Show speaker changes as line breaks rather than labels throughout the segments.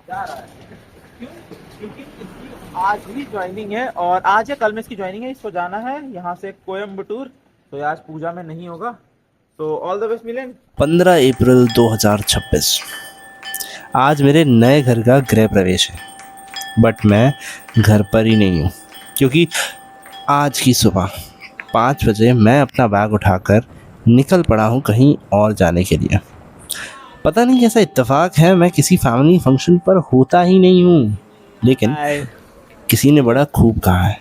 जा रहा है। क्यों? क्योंकि इसकी आज ही ज्वाइनिंग है, और आज या कल में इसकी ज्वाइनिंग है। इसको जाना है यहाँ से कोयम्बटूर। तो आज पूजा में नहीं होगा। तो ऑल द बेस्ट मिलेंगे।
15 अप्रैल 2026 आज मेरे नए घर का गृह प्रवेश है। बट मैं घर पर ही नहीं हूँ, क्योंकि आज की सुबह 5 बजे मैं अपना बैग उठाकर निकल पड़ा हूँ कहीं और जाने के लिए। पता नहीं कैसा इत्तेफाक है, मैं किसी फैमिली फंक्शन पर होता ही नहीं हूँ, लेकिन
बाय
किसी ने बड़ा खूब कहा है,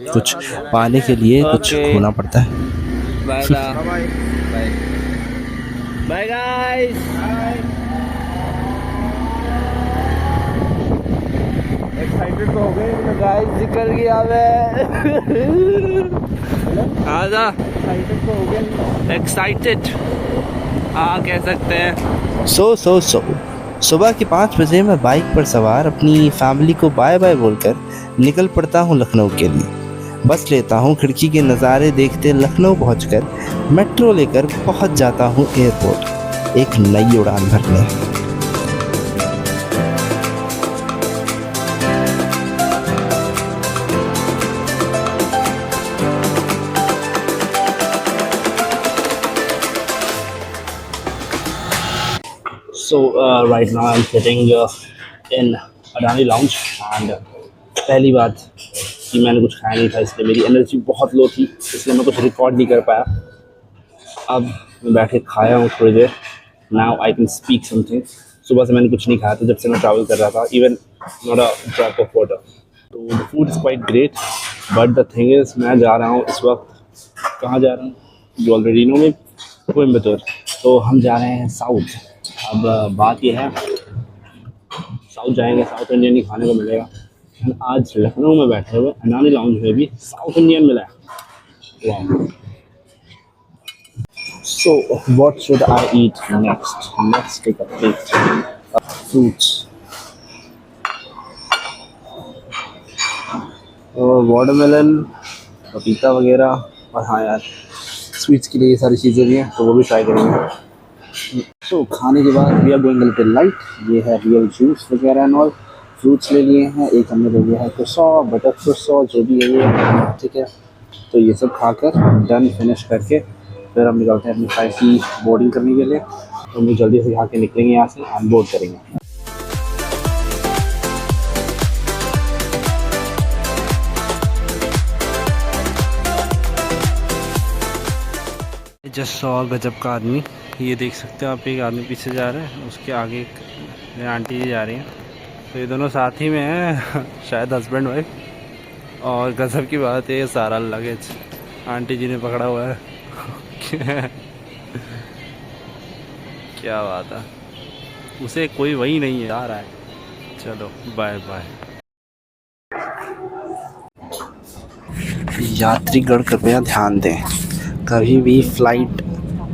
कुछ पाने के लिए कुछ खोना पड़ता है।
Bye bye bye guys. Excited तो हो गए गाइस, निकल गया मैं। आजा, एक्साइटेड तो हो गए। एक्साइटेड हाँ कह सकते हैं।
सो सुबह के 5 बजे मैं बाइक पर सवार अपनी फैमिली को बाय बाय बोलकर निकल पड़ता हूँ लखनऊ के लिए। बस लेता हूँ, खिड़की के नज़ारे देखते लखनऊ पहुँचकर मेट्रो लेकर पहुँच जाता हूँ एयरपोर्ट एक नई उड़ान भरने। So right now I'm sitting in Adani Lounge and पहली बात कि मैंने कुछ खाया नहीं था, इसलिए मेरी एनर्जी बहुत लो थी, इसलिए मैं कुछ रिकॉर्ड नहीं कर पाया। अब मैं बैठ के खाया हूँ थोड़ी देर। Now I can speak something. सुबह से मैंने कुछ नहीं खाया था जब से मैं ट्रैवल कर रहा था, even not a drop of water. तो the food is quite great, but the thing is मैं जा रहा हूँ इस वक्त, कहाँ जा रहा हूँ यू ऑलरेडी नो मी, कोयम्बतूर। तो हम जा रहे हैं साउथ। अब बात यह है, साउथ जाएंगे, साउथ इंडियन ही खाने को मिलेगा। आज लखनऊ में बैठे हुए अडानी लाउंज में भी साउथ इंडियन मिला है। वाह। So what should I eat next? Let's take a plate of fruits और वाटरमेलन, पपीता वगैरह। और हाँ यार, स्वीट्स के लिए ये सारी चीज़ें भी हैं, तो वो भी ट्राई करेंगे। तो खाने के बाद we are going a little light. ये है रियल जूस वगैरह एंड ऑल। फ्रूट्स ले लिए हैं, एक हमने ले लिया है क्रोसॉ, बटर क्रोसॉ, जो भी है ये, ठीक है। तो ये सब खाकर डन फिनिश करके फिर हम निकलते हैं अपनी फ्लाइट की बोर्डिंग करने के लिए। तो हम जल्दी से खा के निकलेंगे यहाँ से, हम बोर्ड करेंगे। जस्ट सौ गजब का आदमी, ये देख सकते हो आप, एक आदमी पीछे जा रहा है, उसके आगे एक आंटी जी जा रही हैं। तो ये दोनों साथ ही में हैं शायद हस्बैंड वाइफ। और गजब की बात है, ये सारा लगेज आंटी जी ने पकड़ा हुआ है। क्या बात है, उसे कोई वही नहीं आ रहा है। चलो बाय बाय। यात्रीगण कृपया ध्यान दें, कभी भी फ़्लाइट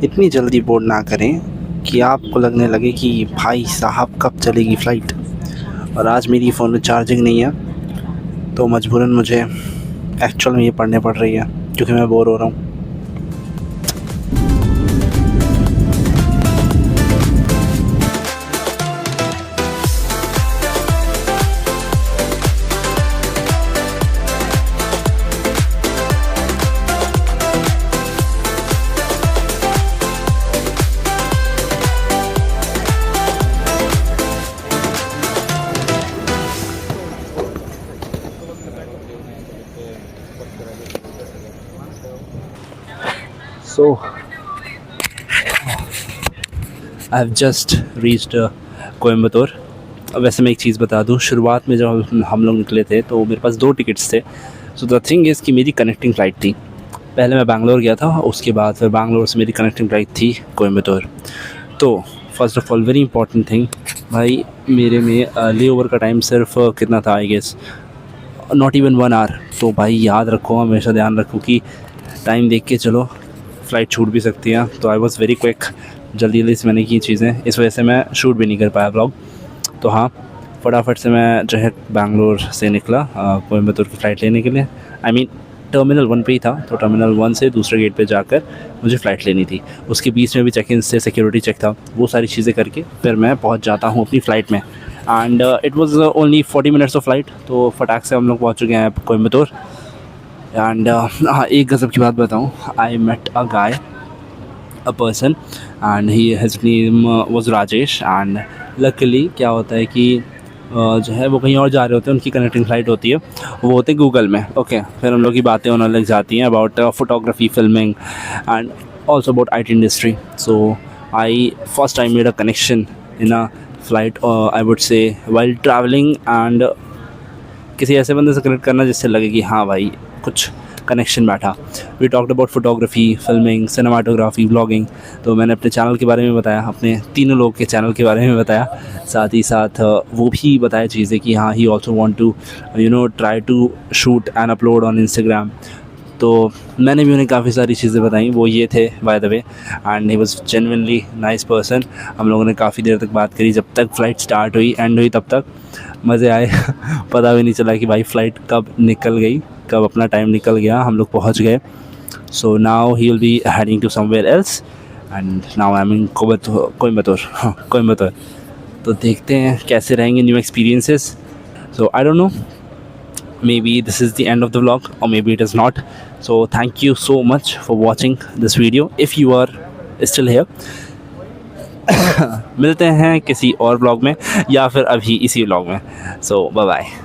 इतनी जल्दी बोर्ड ना करें कि आपको लगने लगे कि भाई साहब कब चलेगी फ़्लाइट। और आज मेरी फ़ोन में चार्जिंग नहीं है, तो मजबूरन मुझे एक्चुअल में ये पढ़ने पड़ रही है, क्योंकि मैं बोर हो रहा हूँ। So I have just reached Coimbatore. वैसे मैं एक चीज़ बता दूं, शुरुआत में जब हम लोग निकले थे तो मेरे पास 2 टिकट्स थे। सो द थिंग इज़ कि मेरी कनेक्टिंग फ़्लाइट थी। पहले मैं बैंगलोर गया था, उसके बाद फिर बैंगलोर से मेरी कनेक्टिंग फ़्लाइट थी कोयम्बतूर। तो first of all very important thing, भाई मेरे में ले ओवर का टाइम सिर्फ कितना था, I guess not even 1 hour. तो भाई याद रखो, हमेशा ध्यान रखो कि टाइम देख के चलो, फ़्लाइट छूट भी सकती है। तो आई वॉज़ वेरी क्विक, जल्दी जल्दी से मैंने की चीज़ें, इस वजह से मैं शूट भी नहीं कर पाया ब्लॉग। तो हाँ, फटाफट से मैं जो है बैंगलोर से निकला कोयम्बतूर की फ़्लाइट लेने के लिए। आई मीन टर्मिनल 1 पे ही था, तो टर्मिनल 1 से दूसरे गेट पे जाकर मुझे फ़्लाइट लेनी थी। उसके बीच में भी चेक इन से सिक्योरिटी चेक था, वो सारी चीज़ें करके फिर मैं पहुंच जाता हूं अपनी फ़्लाइट में। And it was only 40 minutes of flight, तो फटाक से हम लोग पहुंच चुके हैं कोयम्बतूर। एंड हाँ, एक गज़ब की बात बताऊं, I met a guy, a person, and his name was Rajesh. And luckily क्या होता है कि जो है वो कहीं और जा रहे होते हैं, उनकी कनेक्टिंग फ़्लाइट होती है, वो होते हैं गूगल में। ओके, फिर हम लोग की बातें होने लग जाती हैं about photography, filming and also about IT industry. So I first time made a connection in a flight, I would say while travelling, and किसी ऐसे बंदे से कनेक्ट करना जिससे लगे कि हाँ भाई कुछ कनेक्शन बैठा। We talked about photography, filming, cinematography, blogging. तो मैंने अपने चैनल के बारे में बताया, अपने तीनों लोग के चैनल के बारे में बताया, साथ ही साथ वो भी बताया चीज़ें कि हाँ he also want to try to shoot and upload on Instagram. तो मैंने भी उन्हें काफ़ी सारी चीज़ें बताई, वो ये थे by the way, and he was genuinely nice person. हम लोगों ने काफ़ी देर तक बात करी, जब तक फ़्लाइट स्टार्ट हुई, एंड हुई, तब तक मज़े आए। पता भी नहीं चला कि भाई फ़्लाइट कब निकल गई, कब अपना टाइम निकल गया, हम लोग पहुंच गए। So now he will be heading to somewhere else, and now I am in Coimbatore. तो देखते हैं कैसे रहेंगे new experiences. So I don't know, maybe this is the end of the vlog, or maybe it is not. So thank you so much for watching this video if you are still here. मिलते हैं किसी और vlog में या फिर अभी इसी vlog में. So bye bye.